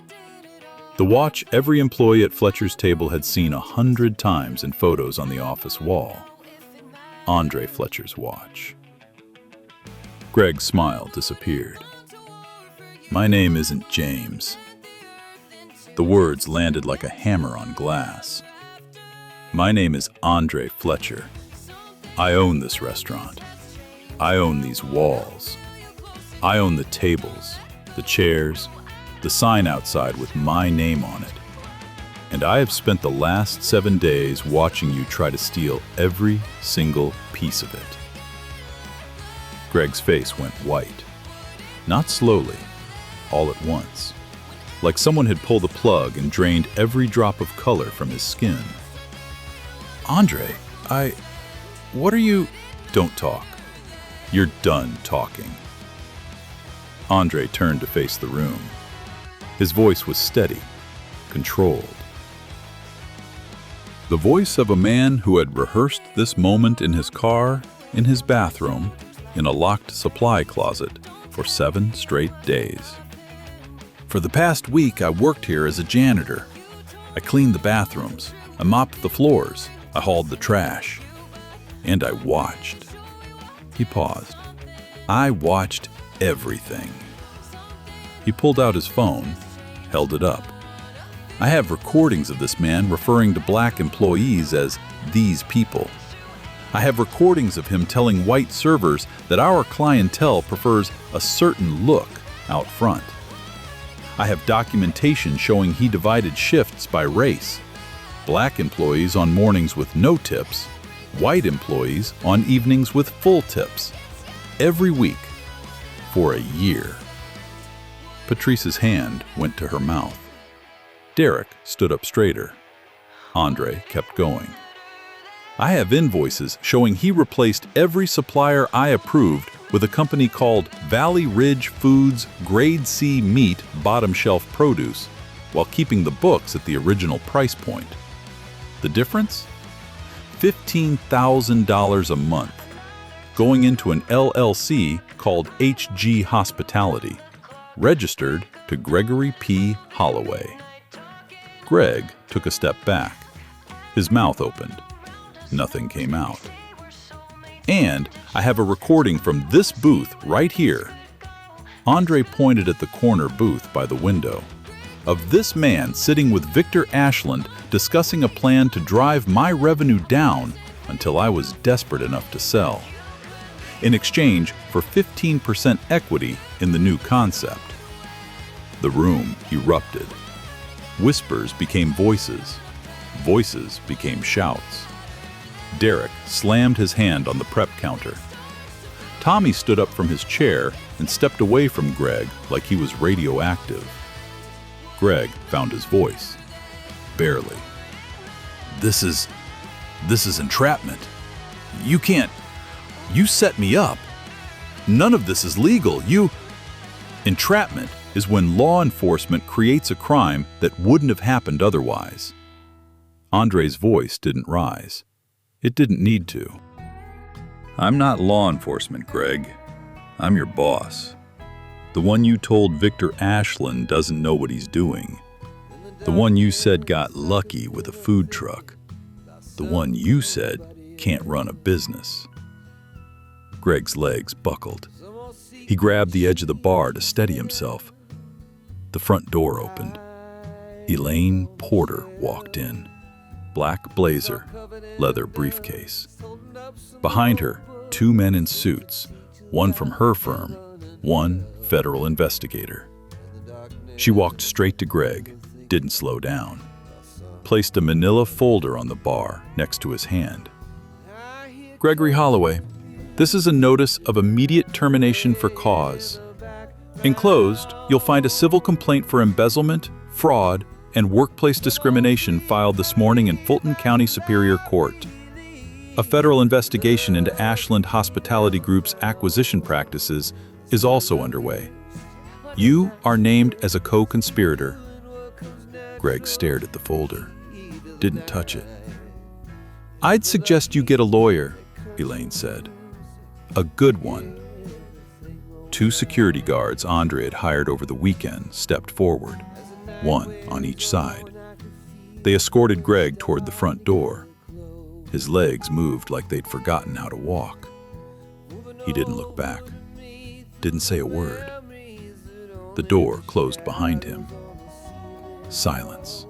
The watch every employee at Fletcher's table had seen 100 times in photos on the office wall. Andre Fletcher's watch. Greg's smile disappeared. My name isn't James. The words landed like a hammer on glass. My name is Andre Fletcher. I own this restaurant. I own these walls. I own the tables, the chairs, the sign outside with my name on it. And I have spent the last 7 days watching you try to steal every single piece of it. Greg's face went white. Not slowly, all at once. Like someone had pulled the plug and drained every drop of color from his skin. Andre, what are you... Don't talk. You're done talking. Andre turned to face the room. His voice was steady, controlled. The voice of a man who had rehearsed this moment in his car, in his bathroom, in a locked supply closet for 7 straight days. For the past week, I worked here as a janitor. I cleaned the bathrooms, I mopped the floors, I hauled the trash. And I watched. He paused. I watched everything. He pulled out his phone, held it up. I have recordings of this man referring to black employees as these people. I have recordings of him telling white servers that our clientele prefers a certain look out front. I have documentation showing he divided shifts by race. Black employees on mornings with no tips, white employees on evenings with full tips. Every week, for a year. Patrice's hand went to her mouth. Derek stood up straighter. Andre kept going. I have invoices showing he replaced every supplier I approved with a company called Valley Ridge Foods Grade C Meat Bottom Shelf Produce, while keeping the books at the original price point. The difference? $15,000 a month, going into an LLC called HG Hospitality, registered to Gregory P. Holloway. Greg took a step back. His mouth opened. Nothing came out. And I have a recording from this booth right here. Andre pointed at the corner booth by the window, of this man sitting with Victor Ashland discussing a plan to drive my revenue down until I was desperate enough to sell, in exchange for 15% equity in the new concept. The room erupted. Whispers became voices. Voices became shouts. Derek slammed his hand on the prep counter. Tommy stood up from his chair and stepped away from Greg like he was radioactive. Greg found his voice. Barely. This is entrapment. You can't. You set me up. None of this is legal. Entrapment is when law enforcement creates a crime that wouldn't have happened otherwise. Andre's voice didn't rise. It didn't need to. I'm not law enforcement, Greg. I'm your boss. The one you told Victor Ashland doesn't know what he's doing. The one you said got lucky with a food truck. The one you said can't run a business. Greg's legs buckled. He grabbed the edge of the bar to steady himself. The front door opened. Elaine Porter walked in. Black blazer, leather briefcase. Behind her, 2 men in suits, one from her firm, one federal investigator. She walked straight to Greg, didn't slow down. Placed a manila folder on the bar next to his hand. Gregory Holloway, this is a notice of immediate termination for cause. Enclosed, you'll find a civil complaint for embezzlement, fraud, and workplace discrimination filed this morning in Fulton County Superior Court. A federal investigation into Ashland Hospitality Group's acquisition practices is also underway. You are named as a co-conspirator. Greg stared at the folder, didn't touch it. I'd suggest you get a lawyer, Elaine said. A good one. 2 security guards Andre had hired over the weekend stepped forward, one on each side. They escorted Greg toward the front door. His legs moved like they'd forgotten how to walk. He didn't look back. didn't say a word. The door closed behind him. Silence.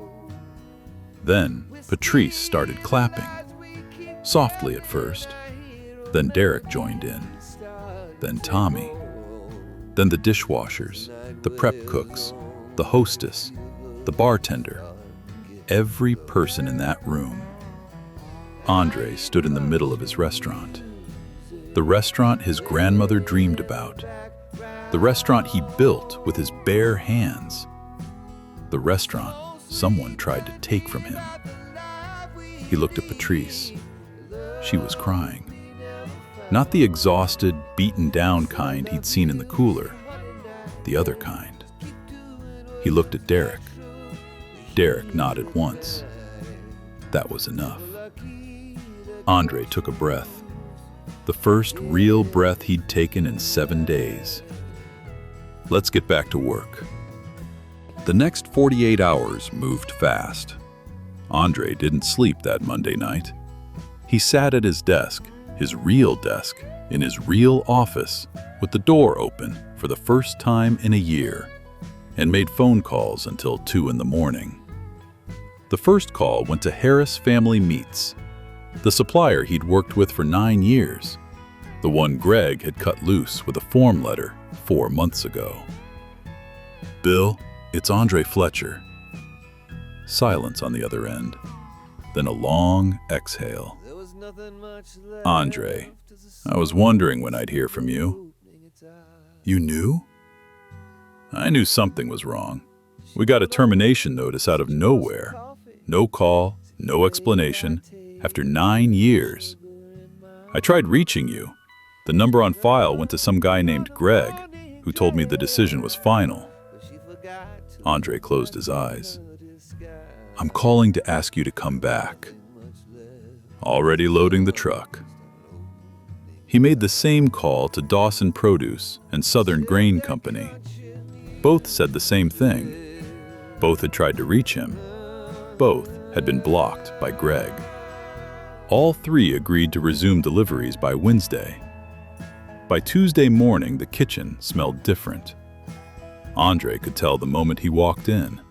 Then Patrice started clapping, softly at first. Then Derek joined in. Then Tommy. Then the dishwashers, the prep cooks, the hostess, the bartender. Every person in that room. Andre stood in the middle of his restaurant. The restaurant his grandmother dreamed about. The restaurant he built with his bare hands. The restaurant someone tried to take from him. He looked at Patrice. She was crying. Not the exhausted, beaten down kind he'd seen in the cooler. The other kind. He looked at Derek. Derek nodded once. That was enough. Andre took a breath. The first real breath he'd taken in 7 days. Let's get back to work. The next 48 hours moved fast. Andre didn't sleep that Monday night. He sat at his desk, his real desk, in his real office, with the door open for the first time in a year, and made phone calls until 2 in the morning. The first call went to Harris Family Meats, the supplier he'd worked with for 9 years, the one Greg had cut loose with a form letter 4 months ago. Bill, it's Andre Fletcher. Silence on the other end, then a long exhale. Andre, I was wondering when I'd hear from you. You knew? I knew something was wrong. We got a termination notice out of nowhere. No call, no explanation, after 9 years. I tried reaching you. The number on file went to some guy named Greg, who told me the decision was final. Andre closed his eyes. I'm calling to ask you to come back. Already loading the truck. He made the same call to Dawson Produce and Southern Grain Company. Both said the same thing. Both had tried to reach him. Both had been blocked by Greg. All 3 agreed to resume deliveries by Wednesday. By Tuesday morning, the kitchen smelled different. Andre could tell the moment he walked in.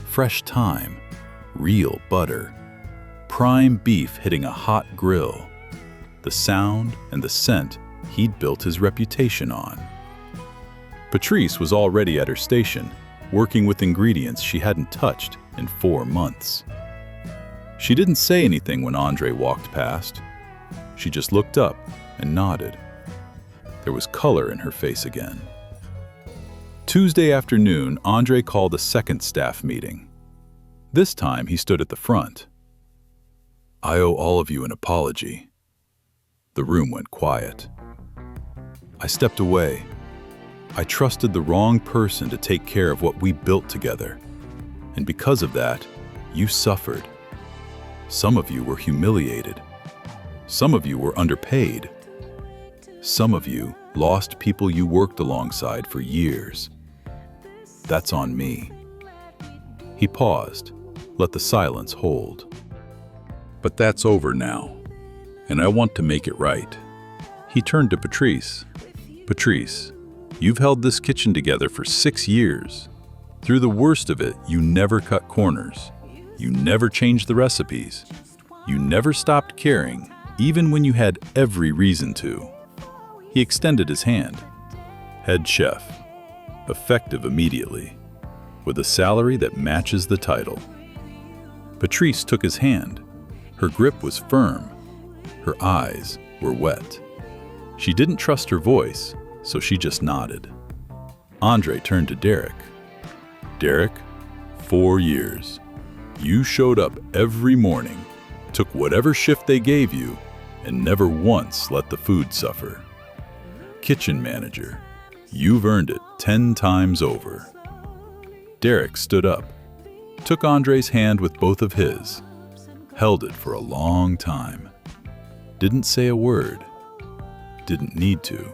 Fresh thyme, real butter, prime beef hitting a hot grill. The sound and the scent he'd built his reputation on. Patrice was already at her station, working with ingredients she hadn't touched in 4 months. She didn't say anything when Andre walked past. She just looked up and nodded. There was color in her face again. Tuesday afternoon, Andre called a second staff meeting. This time, he stood at the front. I owe all of you an apology. The room went quiet. I stepped away. I trusted the wrong person to take care of what we built together. And because of that, you suffered. Some of you were humiliated. Some of you were underpaid. Some of you lost people you worked alongside for years. That's on me. He paused, let the silence hold. But that's over now, and I want to make it right. He turned to Patrice. Patrice, you've held this kitchen together for 6 years. Through the worst of it, you never cut corners. You never changed the recipes. You never stopped caring, even when you had every reason to. He extended his hand. Head chef, effective immediately, with a salary that matches the title. Patrice took his hand. Her grip was firm. Her eyes were wet. She didn't trust her voice, so she just nodded. Andre turned to Derek. Derek, 4 years. You showed up every morning, took whatever shift they gave you, and never once let the food suffer. Kitchen manager, you've earned it 10 times over. Derek stood up, took Andre's hand with both of his, held it for a long time. Didn't say a word. Didn't need to.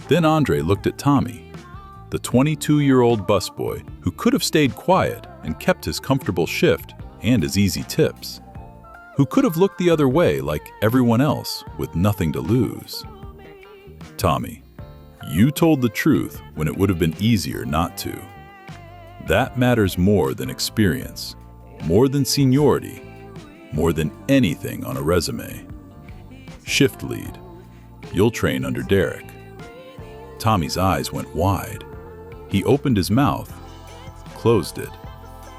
Then Andre looked at Tommy, the 22-year-old busboy who could have stayed quiet and kept his comfortable shift and his easy tips, who could have looked the other way like everyone else with nothing to lose. Tommy, You told the truth when it would have been easier not to. That matters more than experience, more than seniority, more than anything on a resume. Shift lead. You'll train under Derek. Tommy's eyes went wide. He opened his mouth, closed it,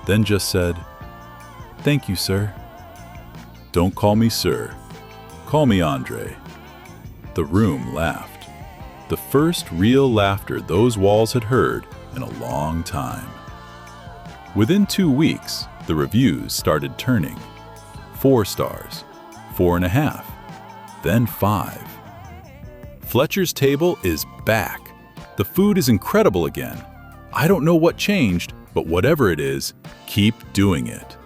then just said, "Thank you, sir." "Don't call me sir. Call me Andre." The room laughed. The first real laughter those walls had heard in a long time. Within 2 weeks, the reviews started turning. 4 stars, 4.5, then 5. Fletcher's Table is back. The food is incredible again. I don't know what changed, but whatever it is, keep doing it.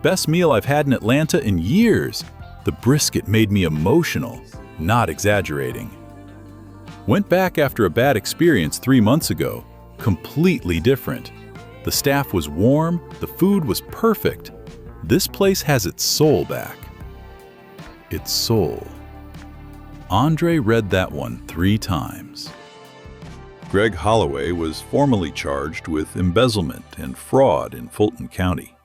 Best meal I've had in Atlanta in years. The brisket made me emotional, not exaggerating. Went back after a bad experience 3 months ago, completely different. The staff was warm, the food was perfect. This place has its soul back. Its soul. Andre read that one 3 times. Greg Holloway was formally charged with embezzlement and fraud in Fulton County.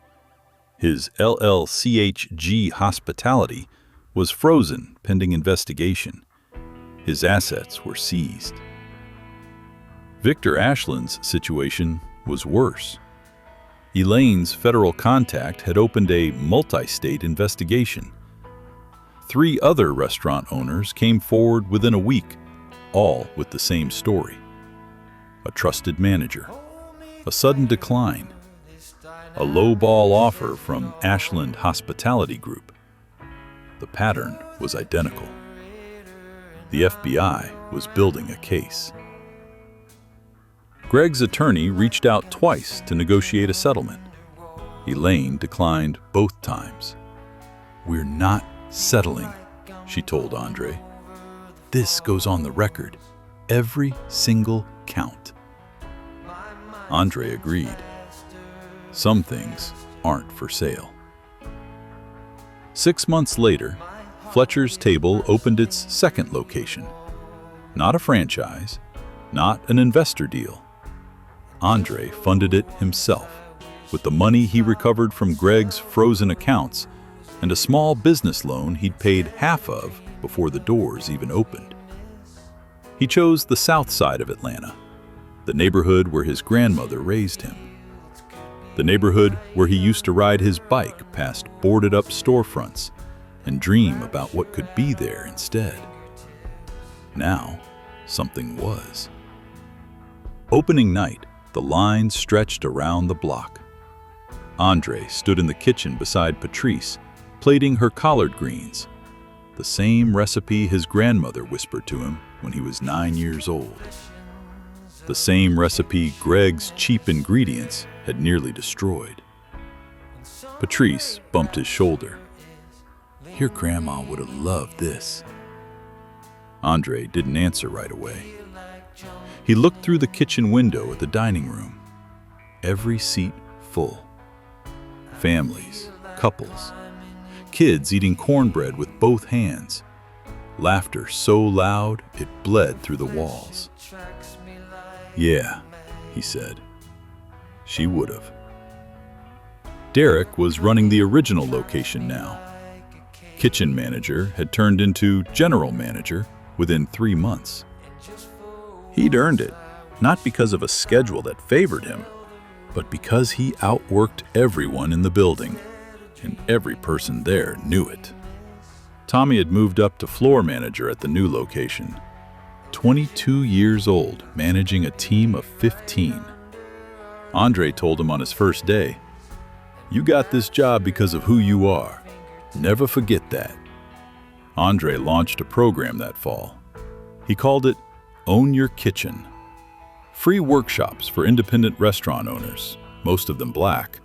His LLCHG Hospitality was frozen pending investigation. His assets were seized. Victor Ashland's situation was worse. Elaine's federal contact had opened a multi-state investigation. 3 other restaurant owners came forward within a week, all with the same story. A trusted manager, a sudden decline, a low-ball offer from Ashland Hospitality Group. The pattern was identical. The FBI was building a case. Greg's attorney reached out twice to negotiate a settlement. Elaine declined both times. "We're not settling," she told Andre. "This goes on the record, every single count." Andre agreed. Some things aren't for sale. 6 months later, Fletcher's Table opened its second location. Not a franchise, not an investor deal. Andre funded it himself with the money he recovered from Greg's frozen accounts and a small business loan he'd paid half of before the doors even opened. He chose the south side of Atlanta, the neighborhood where his grandmother raised him. The neighborhood where he used to ride his bike past boarded-up storefronts and dream about what could be there instead. Now, something was. Opening night, the line stretched around the block. Andre stood in the kitchen beside Patrice, plating her collard greens, the same recipe his grandmother whispered to him when he was 9 years old. The same recipe Greg's cheap ingredients had nearly destroyed. Patrice bumped his shoulder. "Your grandma would have loved this." Andre didn't answer right away. He looked through the kitchen window at the dining room. Every seat full. Families, couples, kids eating cornbread with both hands. Laughter so loud it bled through the walls. "Yeah," he said. "She would have." Derek was running the original location now. Kitchen manager had turned into general manager within 3 months. He'd earned it, not because of a schedule that favored him, but because he outworked everyone in the building, and every person there knew it. Tommy had moved up to floor manager at the new location. 22 years old, managing a team of 15. Andre told him on his first day, "You got this job because of who you are. Never forget that." Andre launched a program that fall. He called it Own Your Kitchen. Free workshops for independent restaurant owners, most of them black,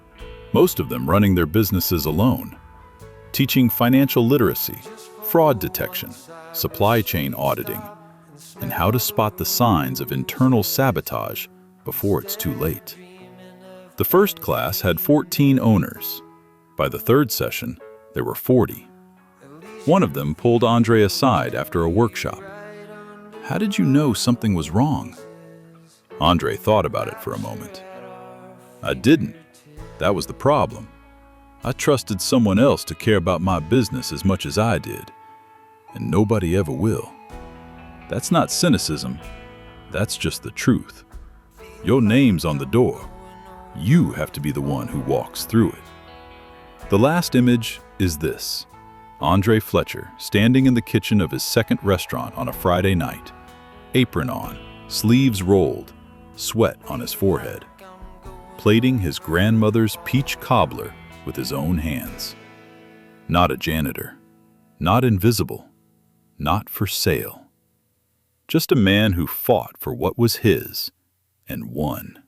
most of them running their businesses alone, teaching financial literacy, fraud detection, supply chain auditing, and how to spot the signs of internal sabotage before it's too late. The first class had 14 owners. By the third session, there were 40. One of them pulled Andre aside after a workshop. How did you know something was wrong? Andre thought about it for a moment. I didn't. That was the problem. I trusted someone else to care about my business as much as I did, and nobody ever will. That's not cynicism. That's just the truth. Your name's on the door. You have to be the one who walks through it. The last image is this. Andre Fletcher standing in the kitchen of his second restaurant on a Friday night. Apron on, sleeves rolled, sweat on his forehead. Plating his grandmother's peach cobbler with his own hands. Not a janitor. Not invisible. Not for sale. Just a man who fought for what was his and won.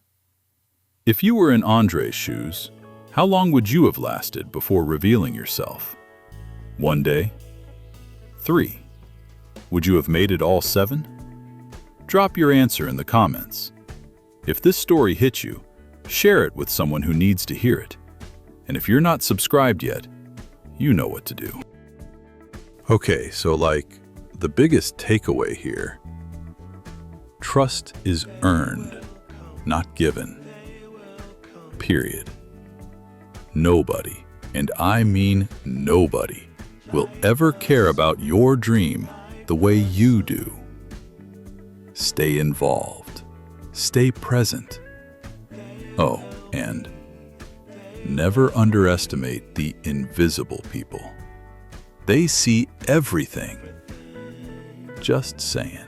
If you were in Andre's shoes, how long would you have lasted before revealing yourself? 1 day? 3? Would you have made it all 7? Drop your answer in the comments. If this story hit you, share it with someone who needs to hear it. And if you're not subscribed yet, you know what to do. Okay, so the biggest takeaway here, trust is earned, not given. Period. Nobody, and I mean nobody, will ever care about your dream the way you do. Stay involved. Stay present. Oh, and never underestimate the invisible people. They see everything. Just saying.